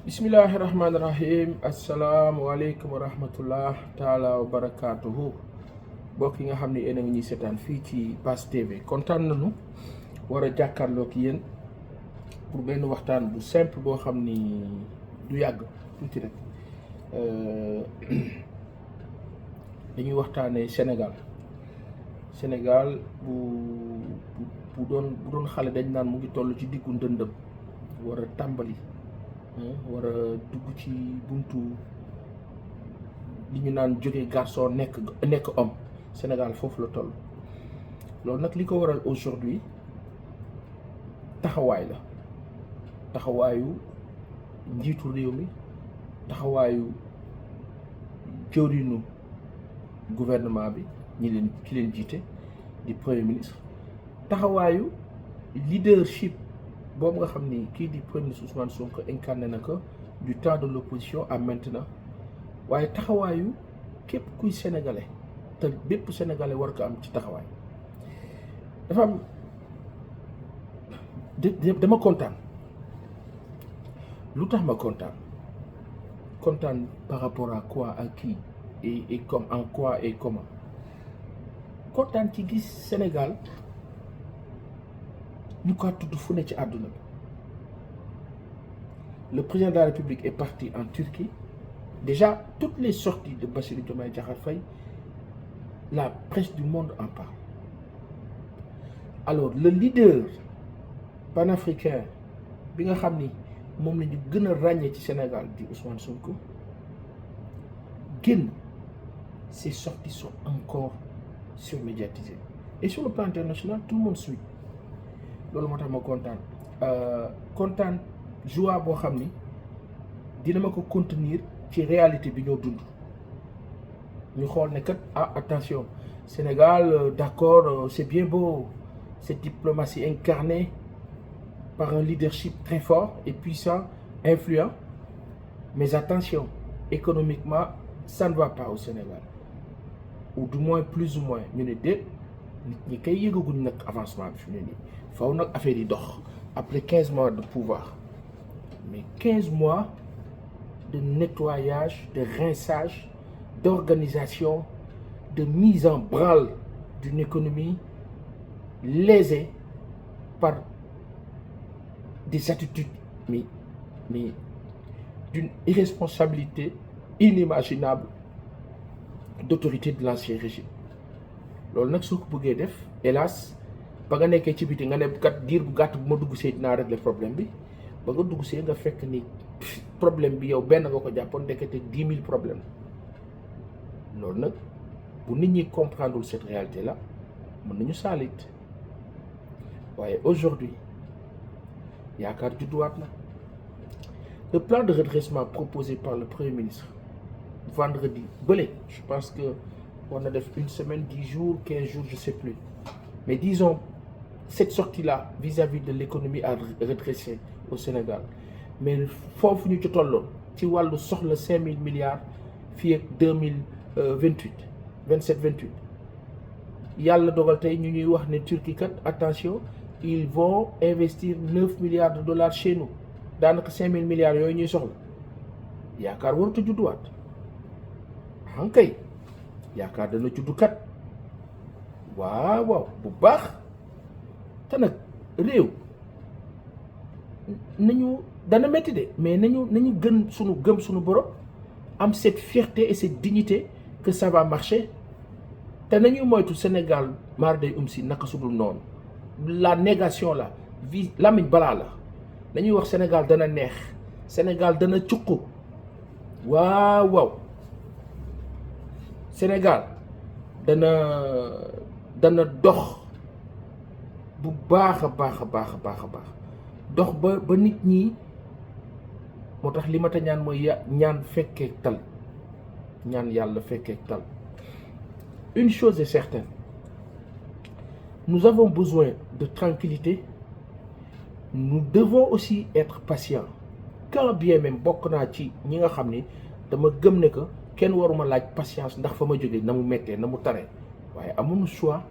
Bismillahirrahmanirrahim. Assalamualaikum warahmatullah taala wa barakatuhu. Bokk yi nga xam ne yéen a ngi ñuy seetaan fii ci Bass TV kontaan nañu war a jàkkaarloo ak yéen pour benn waxtaan bu simple boo xam ni du yàgg tuuti rek. Dañuy waxtaanee Sénégal bu doon xale dañ naan mu ngi toll ci diggu ndëndëm war a tàmbali. war a dugg ci buntu li ñu naan jóge garçon nekk homme. Sénégal foofu la toll loolu nag li ko waral aujourd'hui taxawaay la, taxawaayu njiitu réew mi, taxawaayu jëwriñu gouvernement bi ki leen jiite di premier ministre, taxawaayu leadership boobu nga xam ni kii di premier ministre Ousmane Sonko incarné na ko du temps de l'opposition à maintenant, waaye taxawaayu képp kuy sénégalais te bépp sénégalais war ko am ci taxawaay. dafa am dama kontaan. lu tax ma kontaan par rapport à quoi, à qui et comme en quoi et comment. kontaan ci gis Sénégal ñu ko tudd fu ne ci àdduna bi. Le président de la République est parti en Turquie. Déjà, toutes les sorties de Bassirou Diomaye Diakhar Faye, la presse du monde en parle. Alors, le leader panafricain bi nga xam ni moom la ñu gën a ràññee ci Sénégal di Ousmane Sonko génn, ces sorties sont encore surmédiatisées. Et sur le plan international, tout le monde suit. loolu moo tax ma kontaan joie boo xam ni dina ma ko contenir ci réalité bi ñoo dund. ñu xool ne kat attention Sénégal, d'accord, c'est bien beau cette diplomatie incarnée par un leadership très fort et puissant, influent, mais attention, économiquement ça ne va pas au Sénégal, ou du moins plus ou moins ñu ne déet nit ñi kay yëgaguñ nag avancement bi fi mu ne nii faw nag affaire yi dox après 15 mois de pouvoir. Mais 15 mois de nettoyage, de rinçage, d'organisation, de mise en branle d'une économie lésée par des attitudes, mais d'une irresponsabilité inimaginable d'autorité de l'ancien régime. loolu nag soo ko bëggee def, hélas ba nga nekkee ci biti nga ne kat diir bu gàtt bu ma dugg see dinaa régler problème bi, ba nga dugg see nga fekk ni problème bi yow benn nga ko jàppoon ndekete 10 000 problèmes. loolu nag bu nit ñi comprendre cette réalité là mën nañu saalit. waaye aujourd'hui yaakaar judduwaat na. Le plan de redressement proposé par le premier ministre vendredi bële, je pense que on a def une semaine, 10 jours, 15 jours, je sais plus, mais disons cette sortie-là vis-à-vis de l'économie à redresser au Sénégal, mais foofu ñu ci tolloon ci wàllu soxla 5 000 milliards fii ak 2028 27-28 yàlla dogal tey ñu ñuy wax ne Turquie kat attention, ils vont investir 9 milliards de dollars chez nous. daanaka 5 000 milliards yooyu ñuy soxla yaakaar warut a judduwaat. kay yaakaar dana juddu kat waaw bu baax. te nag réew nañu dana métti de, mais nañu gëm suñu borom, am cette fierté et cette dignité que ça va marcher. te nañu moytu Sénégal maar day si naka sudul noonu, la négation la lamiñ balaa la. dañuy wax Sénégal dana neex, Sénégal dana cuq, waaw Sénégal dana dox bu baax a baax dox ba nit ñi. moo tax li ma ta ñaan mooy ñaan fekkee tal, ñaan yàlla fekkee tal. Une chose est certaine, nous avons besoin de tranquillité. Nous devons aussi être patients, quand bien même bokk naa ci ñi nga xam ni dama gëm ne que kenn waruma laaj patience ndax fa ma jógee na mu méttee na mu taree, waaye amuñu choix,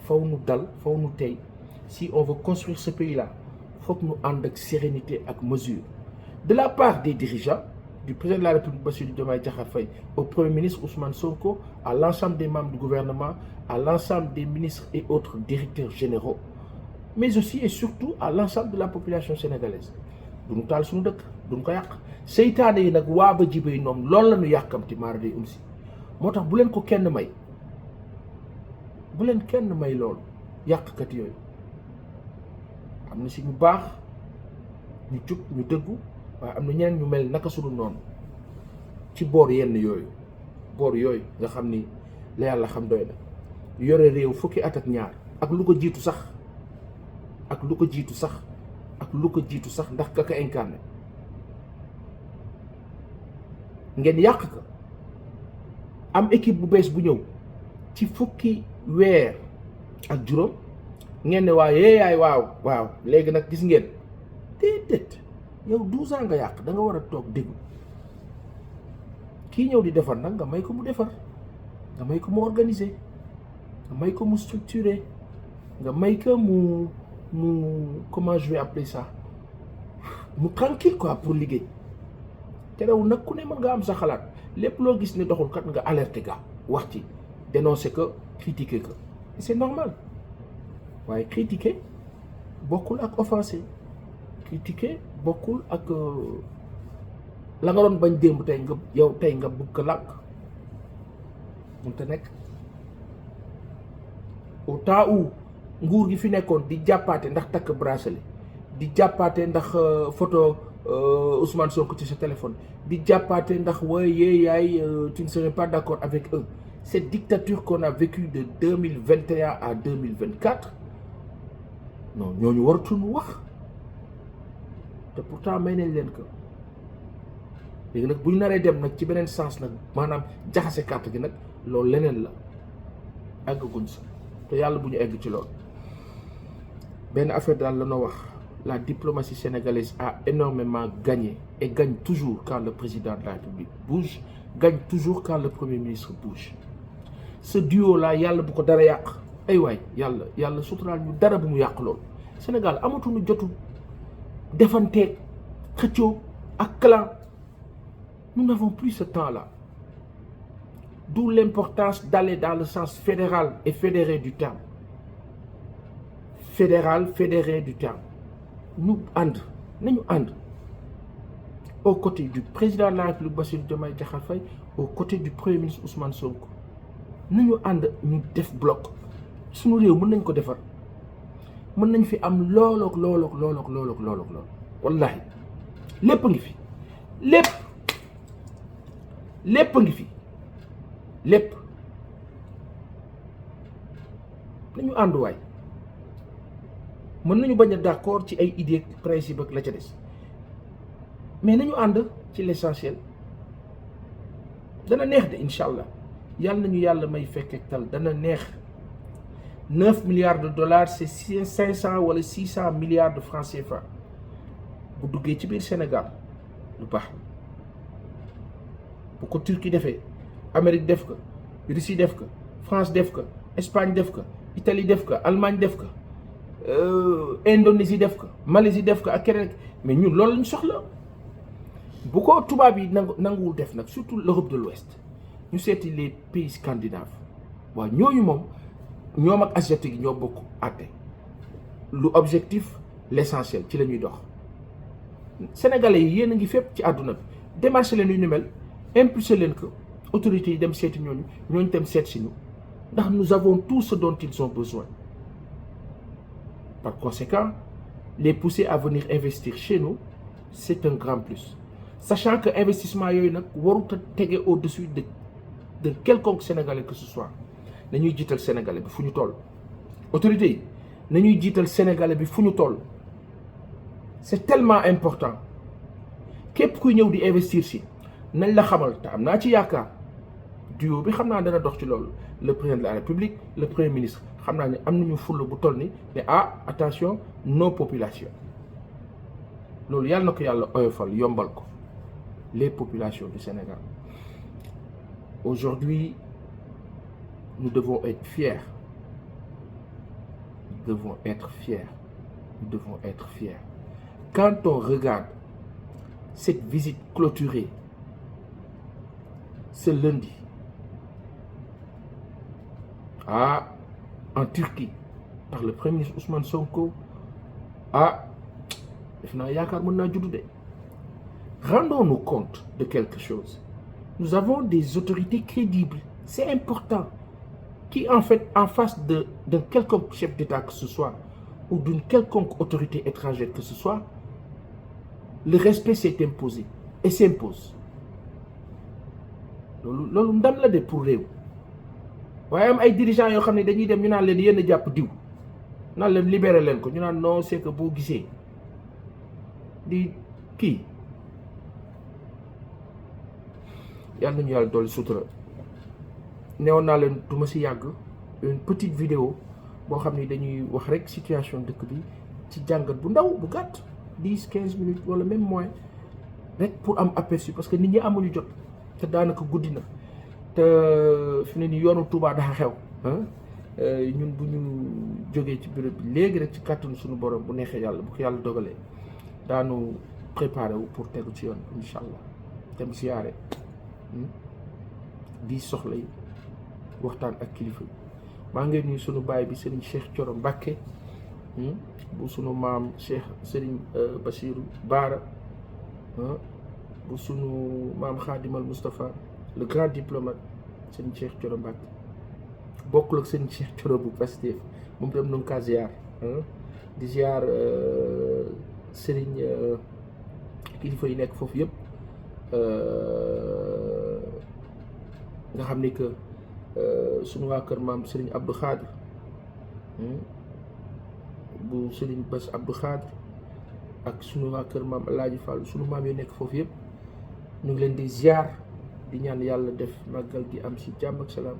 faw nu dal, faw nu tey. Si on veut construire ce pays là, foog ñu ànd ak sérénité ak mesure. de la part des dirigeants, du président de la République Bassirou Diomaye Diakhar Faye au Premier ministre Ousmane Sonko, à l'ensemble des membres du gouvernement, à l'ensemble des ministres et autres directeurs généraux, mais aussi et surtout à l'ensemble de la population sénégalaise. duñu taal suñu dëkk duñu ko yàq seytaane yi nag waa ba jibee ñoom loolu la ñu yàkkamti maara day si moo tax bu leen ko kenn may loolu yàqkat yooyu. am na si ñu baax ñu jub ñu dëggu waaye am na ñeneen ñu mel naka suñu noonu ci boor yenn yooyu nga xam ni la yàlla xam doy na yore réew fukki at ak ñaar ak lu ko jiitu sax ndax ka ko incarné ngeen yàq ko am équipe bu bees bu ñëw ci fukki weer ak juróom ngeen ne waaw léegi nag gis ngeen déedéet yow 12 ans nga yàq da nga war a toog déglu kii ñëw di defar nag nga may ko mu defar nga may ko mu organiser nga may ko mu structurer nga may ko mu comment je vais appeler ça mu tranquille quoi pour liggéey terewul nag ku ne mën nga am sa xalaat lépp loo gis ne doxul kat nga alerter ga wax ci dénoncer que critiquer que c'est normal waaye critiquer bokkul ak offenser critiquer bokkul ak la nga doon bañ démb tey nga bëgg ko làkk mun te nekk au temps où nguur gi fi nekkoon di jàppaate ndax takk bracelet di jàppaate ndax photo Ousmane Sonko ci sa téléphone di jàppaate ndax tu ne serais pas d'accord avec eux. Cette dictature qu'on a vécue de 2021 à 2024 non ñooñu waratuñu wax te pourtant may nañ leen ko léegi nag bu ñu naree dem nag ci beneen sens nag maanaam jaxase carte gi nag loolu leneen la àggaguñ sa te yàlla bu ñu egg ci loolu. benn affaire daal la noo wax la diplomatie sénégalaise a énormément gagné et gagne toujours quand le président de la République bouge, gagne toujours quand le Premier ministre bouge. Ce duo là yàlla bu ko dara yàq ay waay yàlla suturaal ñu dara bu mu yàq loolu. Sénégal amatuñu jotu defanteeg xëccoo ak clan, nous n'avons plus ce temps-là. D'où l'importance d'aller dans le sens fédéral et fédéré du terme. Fédéré du terme. Nañu ànd aux côtés du président de la République Bassirou Diomaye Diakhar Faye, aux côtés du Premier ministre Ousmane Sonko. Nañu ànd ñu def bloc suñu réew mën nañ ko defar mën nañ fi am loolook wallahi lépp ngi fi lépp ngi fi lépp nañu ànd waay mën nañu bañ a d'accord ci ay idées principe ak la ca des mais nañu ànd ci l'essentiel dana neex de incha allah yàlla nañu yàlla may fekk ak tal dana neex 9 milliards de dollars c'est 500 wala 600 milliards de francs CFA bu duggee ci biir Sénégal lu baax bu ko Turquie defee Amérique def ko Russie def ko France def ko Espagne def ko Italie def ko Allemagne def ko Indonésie def ko Malaisie def ko ak keneen mais ñun loolu lañ soxla bu ko tubaab yi nanguwul def nag surtout l'Europe de l'Ouest ñu seeti les pays scandinaves waaw ñooñu moom ñoom ak asiatique yi ñoo bokk àtte lu objectif l'essentiel ci la ñuy dox sénégalais yi yéen a ngi fépp ci àdduna bi démarché leen yu ni mel impulsé leen ko autorités yi dem seeti ñooñu dem seet si ñu ndax nous avons tout ce dont ils ont besoin. Par conséquent, les pousser à venir investir chez nous, c'est un grand plus. Sachant que l'investissement est au-dessus de quelconque Sénégalais que ce soit. Nous dit le Sénégalais, il faut autorité, nous dit le Sénégalais, il faut c'est tellement important. Képp kuy ñëw di investir ici, nañ la xamal te am naa ci yaakaar duo bi xam naa dana dox ci loolu le président de la République le Premier ministre xam naa ne am nañu fulla bu toll ni mais attention nos populations loolu yàlla na ko yàlla oyofal yombal ko les populations du Sénégal. Aujourd'hui nous devons être fiers. Nous devons être fiers. Quand on regarde cette visite clôturée ce lundi en Turquie par le Premier ministre Ousmane Sonko def naa yaakaar mën naa juddu de. Rendons-nous compte de quelque chose. Nous avons des autorités crédibles, c'est important, qui en fait, en face d'un quelconque chef d'État que ce soit, ou d'une quelconque autorité étrangère que ce soit, le respect s'est imposé et s'impose. loolu ndam la de pour réew waaye am ay dirigeants yoo xam ne dañuy dem ñu naan leen yéen a jàpp diw naan leen libéré leen ko ñu naan non c'est que boo gisee di kii yàlla nañu yàlla dolli sutura neewoon naa leen du ma si yàgg une petite vidéo boo xam ne dañuy wax rek situation dëkk bi ci jàngat bu ndaw bu gàtt 10-15 minutes wala même moins rek pour am aperçu parce que nit ñi amuñu jot te daanaka guddi na te fi ne ni yoonu Touba dafa xew ñun bu ñu jógee ci béréb bi léegi rek ci kàttanu suñu borom bu neexee yàlla bu ko yàlla dogalee daanu préparé wu pour tegu ci yoon incha allah dem siyaare di soxla yi waxtaan ak kilifa yi maa ngi nuyu sunu baay bi Serigne Cheikh Thioro Mbacké bu sunu maam Cheikh Serigne Bassirou Bara bu sunu maam Khadimal Moustapha le grand diplomate Serigne Cheikh Thioro Mbacké bokkul ak Serigne Cheikh Thioro bu Pastef moom tam nu ngi kaa ziar di ziar Serigne kilifa yi nekk foofu yëpp nga xam ni que sunu waa kër maam Serigne Abdou Khadre bu Serigne Bass Abdou Khadre ak sunu waa kër maam El Hadj Fall sunu maam yi nekk foofu yëpp ñu ngi leen di ziar di ñaan yàlla def màggal gi am si jàmm ak salaam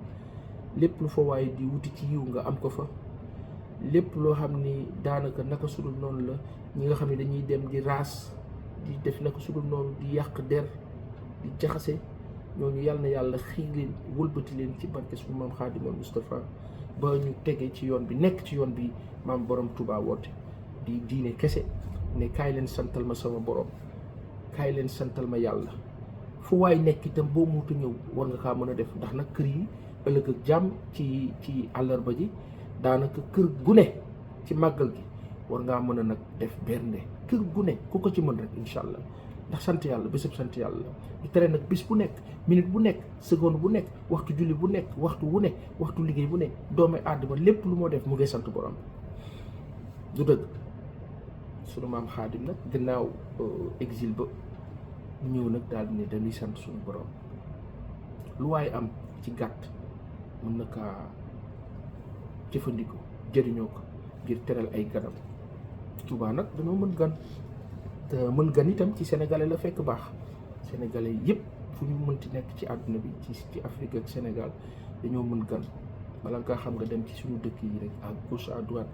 lépp lu fa waaye di wuti ci yiw nga am ko fa lépp loo xam ni daanaka naka sudul noonu la ñi nga xam ne dañuy dem di raas di def naka sudul noonu di yàq der di jaxase ñooñu yàlla na yàlla xiir leen wëlbati leen ci barke suñu maam Khadimal Moustapha ba ñu tegee ci yoon bi nekk ci yoon bi maam borom Touba woote di diine kese ne kaay leen santal ma sama borom kaay leen santal ma yàlla fu waay nekk itam boo muutu ñëw war nga kaa mën a def ndax nag kër yi ëllëg ak jàmm ci àllarba ji daanaka kër gu ne ci màggal gi war ngaa mën a nag def bernde kër gu ne ku ko ci mën rek incha allah ndax sant yàlla bésëb sant yàlla du tere nag bis bu nekk minute bu nekk seconde bu nekk waxtu julli bu nekk waxtu wu ne waxtu liggéey bu ne doomu aadama lépp lu moo def mu ngi sant borom du dëgg sunu maam Xaadim nag gannaaw exil ba ñëw nag daal di ne dañuy sant suñu borom lu waaye am ci gàtt mën na kaa jëfandikoo jëriñoo ko ngir teral ay ganam Touba nag dañoo mën gan te mën gan itam ci sénégalais la fekk baax sénégalais yëpp fu ñu mënti nekk ci àdduna bi ci Afrique ak Sénégal dañoo mën gan bala nga xam nga dem ci suñu dëkk yi rek à gauche à droite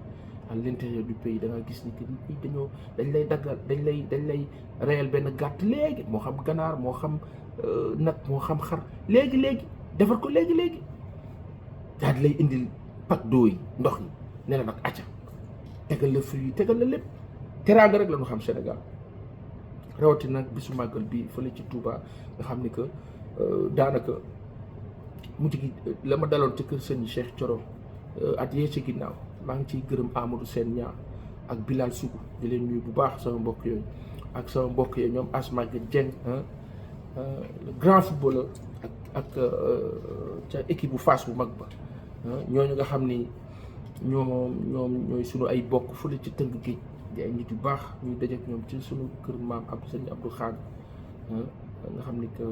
à l'intérieur du pays da nga gis ni que nit ñi dañ lay daggal dañ lay reyal benn gàtt léegi moo xam ganaar moo xam nag moo xam xar léegi defar ko léegi daal di lay indil pak d'eau yi ndox yi ne la nag acca tegal la fruit yi tegal la lépp teraanga rek la ñu xam Sénégal rawatina nag bisu màggal bi fële ci Touba nga xam ni que daanaka mujj gi la ma daloon ci kër sëñ Cheikh Thioro at yee ci ginnaaw maa ngi ciy gërëm Amadou Sène Niang ak Bilal Sougou di leen nuyu bu baax sama mbokk yooyu ak sama mbokk yooyu ñoom Asmaguette Dieng le grand footballeur ak ca équipe bu Fass bu mag ba ñooñu nga xam ni ñooy sunu ay bokk fële ci tëng géej di ay nit yu baax ñuy dajeek ñoom ci sunu kër maam ab sëñ Abdou Khadre nga xam ni que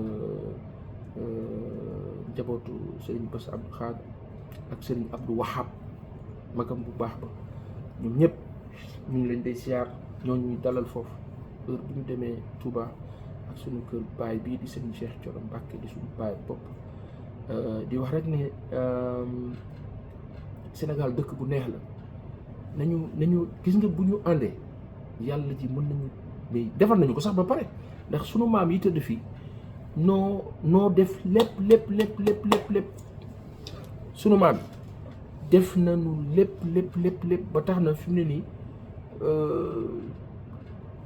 njabootu Serigne Bass Abdou Khadre ak Serigne Abdou Wahab magam bu baax ba ñoom ñëpp ñu ngi leen di ziar ñooñu ñuy dalal foofu heure bu ñu demee Touba ak suñu kër baay bii di Serigne Cheikh Thioro Mbacké di suñu baay bopp di wax rek ne Sénégal dëkk bu neex la nañu gis nga bu ñu àndee yàlla ji mën nañu mais defar nañu ko sax ba pare ndax sunu maam yi tëdd fii noo def lépp sunu maam def nañu lépp ba tax na fi mu ne nii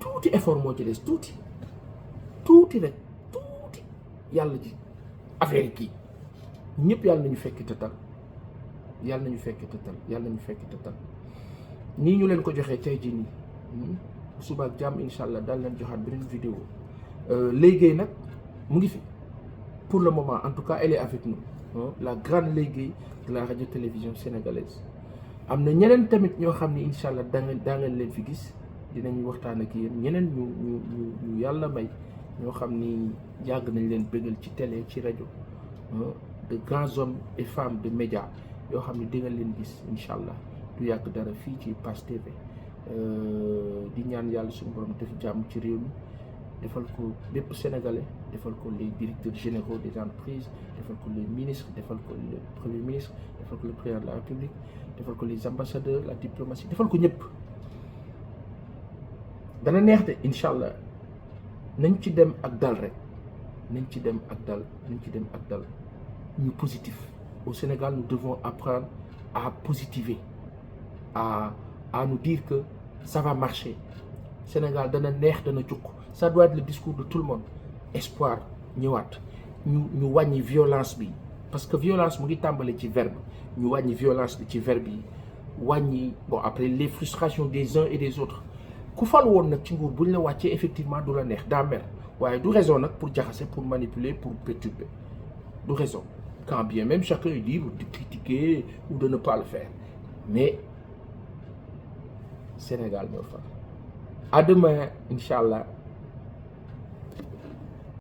tuuti effort moo ci des tuuti tuuti rek tuuti yàlla ji affaire yi kii ñëpp yàlla nañu fekki te tal yàlla nañu fekki te tal yàlla nañu fekki te tal nii ñu leen ko joxee tey jii nii suba ak jàmm incha allah daal leen joxaat beneen vidéo léegi nag mu ngi fi pour le moment en tout cas elle est avec nous la grande léegi de la radio télévision sénégalaise am na ñeneen tamit ñoo xam ni incha allah daa ngeen leen fi gis dinañu waxtaan ak yéen ñeneen ñu yàlla may ñoo xam ni yàgg nañ leen bëggal ci télé ci rajo de grands hommes et femmes de médias yoo xam ni di nga leen gis incha allah du yàgg dara fii ci Pass TV di ñaan yàlla suñu borom def jàmm ci réew mi defal ko bépp sénégalais defal ko les directeurs généraux des entreprises defal ko les ministres defal ko le premier ministre defal ko le président de la république defal ko les ambassadeurs la diplomatie defal ko ñëpp dana neex de incha allah nañ ci dem ak dal rek nañ ci dem ak dal ñu positif au Sénégal nous devons apprendre à positiver à nous dire que ça va marcher Sénégal dana neex dana jukk ça doit être le discours de tout le monde espoir ñëwaat ñu wàññi violence bi parce que violence mu ngi tàmbale ci verbe ñu wàññi violence bi ci verbe yi wàññi bon après les frustrations des uns et des autres ku fal woon nag ci nguur buñ la wàccee effectivement du la neex daa mer waaye du raison nag pour jaxase pour manipuler pour perturber du raison quand bien même chacun est libre de critiquer ou de ne pas le faire mais Sénégal ñoo far à demain incha allah